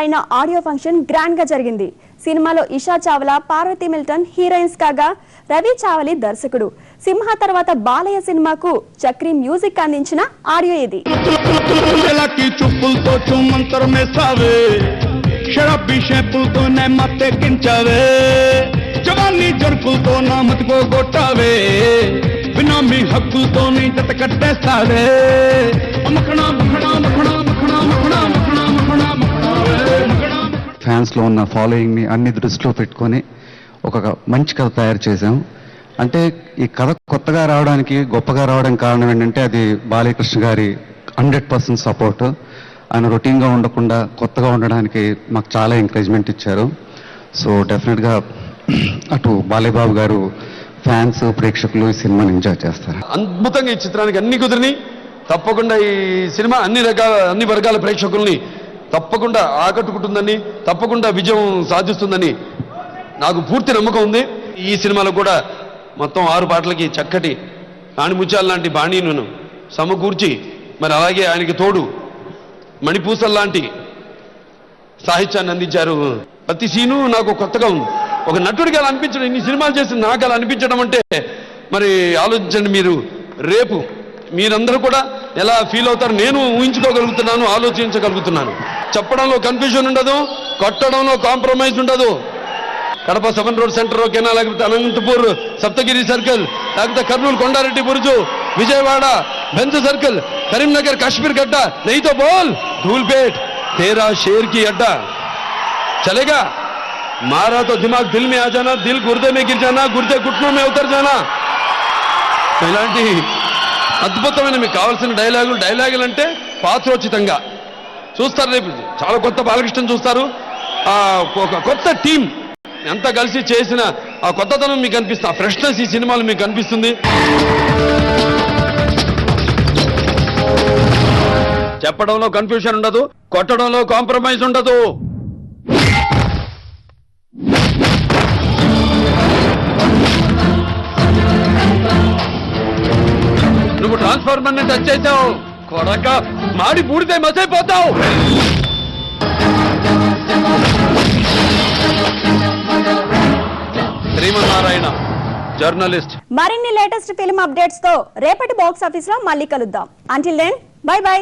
అయిన audio function grand గా జరిగింది. సినిమాలో ఇషా చావ్లా, పార్వతి మిల్టన్ హీరోయిన్స్ కాగా రవి చావలి దర్శకుడు. సింహ తర్వాత బాలయ్య సినిమాకు చక్రి మ్యూజిక్ అందించిన ఆడియో ఇది. ఫ్యాన్స్ లో ఉన్న ఫాలోయింగ్ ని అన్ని దృష్టిలో పెట్టుకొని ఒక మంచి కథ తయారు చేశాం. అంటే ఈ కథ కొత్తగా రావడానికి, గొప్పగా రావడానికి కారణం ఏంటంటే అది బాలకృష్ణ గారి 100% సపోర్ట్. ఆయన రొటీన్ గా ఉండకుండా కొత్తగా ఉండడానికి మాకు చాలా ఎంకరేజ్మెంట్ ఇచ్చారు. సో డెఫినెట్ గా అటు బాలయ్యబాబు గారు ఫ్యాన్స్, ప్రేక్షకులు ఈ సినిమాని ఎంజాయ్ చేస్తారు. అద్భుతంగా ఈ చిత్రానికి అన్ని కుదిరిని తప్పకుండా ఈ సినిమా అన్ని వర్గాల ప్రేక్షకుల్ని తప్పకుండా ఆకట్టుకుంటుందని, తప్పకుండా విజయం సాధిస్తుందని నాకు పూర్తి నమ్మకం ఉంది. ఈ సినిమాలో కూడా మొత్తం 6 పాటలకి చక్కటి ఆణిముత్యాల లాంటి బాణీను సమకూర్చి, మరి అలాగే ఆయనకి తోడు మణిపూసల్ లాంటి సాహిత్యాన్ని అందించారు. ప్రతి సీను నాకు కొత్తగా ఉంది. ఒక నటుడికి అలా అనిపించడం, ఇన్ని సినిమాలు చేసి నాకు అలా అనిపించడం అంటే మరి ఆలోచించండి మీరు. రేపు మీరందరూ కూడా ఎలా ఫీల్ అవుతారు నేను ఊహించుకోగలుగుతున్నాను, ఆలోచించగలుగుతున్నాను. చెప్పడంలో కన్ఫ్యూజన్ ఉండదు, కొట్టడంలో కాంప్రమైజ్ ఉండదు. కడప 7 రోడ్ సెంటర్ ఓకేనా, లేకపోతే అనంతపూర్ సప్తగిరి సర్కిల్, లేకపోతే కర్నూలు కొండారెడ్డి బురుజు, విజయవాడ బెంజ్ సర్కిల్, కరీంనగర్ కాశ్మీర్ గడ్డ, నహీతో బోల్ ధూల్పేట్ తేరా షేర్ కి అడ్డా చలేగా, మారా తో దిమాగ్ దిల్ మే ఆ జానా, దిల్ గుర్దే మే గిర్ జానా, గుర్దే గుట్నో మే ఉతర్ జానా. ఇలాంటి అద్భుతమైన మీకు కావాల్సిన డైలాగులు అంటే పాత్రోచితంగా చూస్తారు. రేపు చాలా కొత్త బాలకృష్ణ చూస్తారు. ఒక కొత్త టీం ఎంత కలిసి చేసిన ఆ కొత్తదనం మీకు అనిపిస్తుంది, ఆ ఫ్రెష్నెస్ ఈ సినిమాలో మీకు అనిపిస్తుంది. చెప్పడంలో కన్ఫ్యూషన్ ఉండదు, కొట్టడంలో కాంప్రమైజ్ ఉండదు. నువ్వు ట్రాన్స్ఫార్మర్ ని టచ్ చేసావు కొడక, మాడి బూడితే మసైపోతావు. శ్రీమన్నారాయణ జర్నలిస్ట్. మరిన్ని లేటెస్ట్ ఫిల్మ్ అప్డేట్స్ తో రేపటి బాక్స్ ఆఫీస్ లో మళ్ళీ కలుద్దాం. Until then bye by.